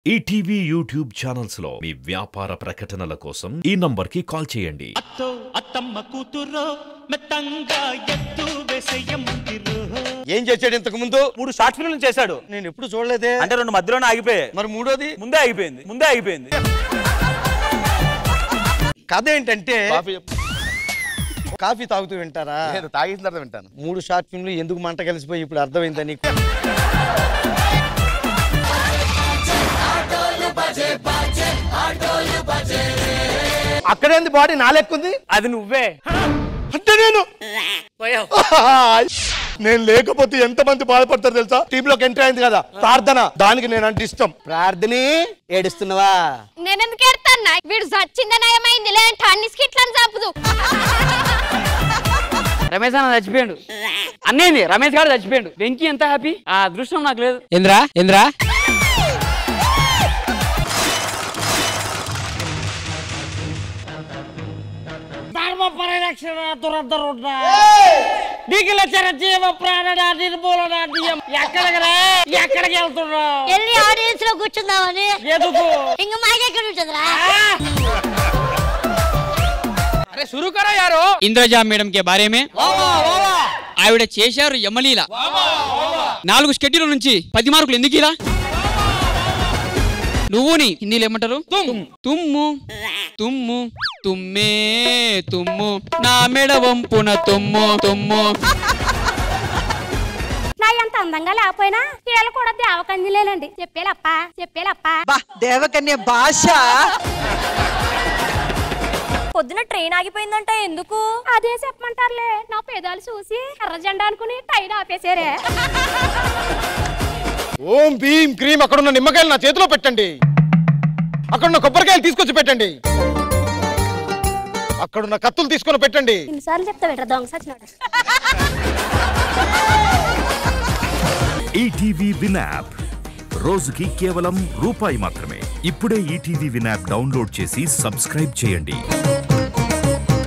ETV YouTube channels లో మీ వ్యాపార ప్రకటనల కోసం ఈ నంబర్ కి కాల్ చేయండి. అత్తమ్మ కూతురో మెత్తంగా ఎత్తు వేసేయమంటిరో. ఏం చేశాడు ఇంతకు ముందు? 3 షార్ట్ ఫిల్మ్లు చేశాడు. నేను ఎప్పుడు చూడలేదే. అంటే 2 మధ్యలోనే ఆగిపోయాయి. మరి మూడోది ముందే ఆగిపోయింది. కథ ఏంటంటే కాఫీ తాగుతూ వింటారా? తాగిన తర్వాత వింటాను. 3 షార్ట్ ఫిల్మ్లు ఎందుకు మంట కలిసిపోయి ఇప్పుడు అర్థమైందా నీకు? అక్కడేంది బాడీ నాలెక్కుంది. అది నువ్వే. అంటే నేను లేకపోతే ఎంతమంది బాధపడతారు తెలుసా? టీమ్ లోకి ఎంట్రీ అయింది కదా ప్రార్థన, దానికి నేను అంటే ఇష్టం. ప్రార్థనే ఏడుస్తున్నావా? నేనెందుకు ఏడతాన్నా? వీడు చచ్చిందని ఏమైంది? లేదంటే అన్ని స్కిట్లను చాపుదు. రమేష్ అన్న చచ్చిపోయాడు. అన్నేంది రమేష్ గారు చచ్చిపోయాడు. వెంకీ ఎంత హ్యాపీ. ఆ అదృష్టం నాకు లేదు. ఏంద్రా ధర్మ పరిరక్షణ దురదరుణ నీకుల చిరజీవ ప్రాణ నిర్మూలన ఎక్కడికి వెళ్తున్నావు? వెళ్ళి ఆడియన్స్ లో కూర్చుందామని. ఎందుకు? ఇంక మాకెక్కడ ఉంటుందిరా? अरे शुरू करो यारो. इंद्रजा मैडम के बारे में ఆవిడ చేశారు యమలీల. 4 స్కెడ్యూల్ నుంచి 10 మార్కులు ఎందుకు ఇలా? నువ్వుని హిందీలో ఏమంటారు? తుమ్ము తుమ్మే తుమ్ము నా మెడ వంపున తుమ్ము. నా ఎంత అందంగా లేకపోయినా వీళ్ళు కూడా దేవకన్యలేనండి. చెప్పేలప్ప దేవకన్య భాష. పొద్దున ట్రైన్ ఆగిపోయిందంట. ఎందుకు? అదే చెప్పమంటారులే. నా పేదాలు చూసి ఎర్ర జెండా అనుకుని ట్రైన్ ఆపేశారే. ఓం భీం క్రీమ్. అక్కడున్న నిమ్మకాయలు నా చేతిలో పెట్టండి. అక్కడున్న కొబ్బరికాయలు తీసుకొచ్చి పెట్టండి. అక్కడున్న కత్తులు తీసుకొని పెట్టండి. ఎన్నిసార్లు చెప్తా బెటర్ దొంగ సచ్చినాడు. ఈటీవీ విన్ యాప్ రోజుకి కేవలం ₹1 మాత్రమే. ఇప్పుడే ఈటీవీ విన్ యాప్ డౌన్లోడ్ చేసి సబ్స్క్రైబ్ చేయండి.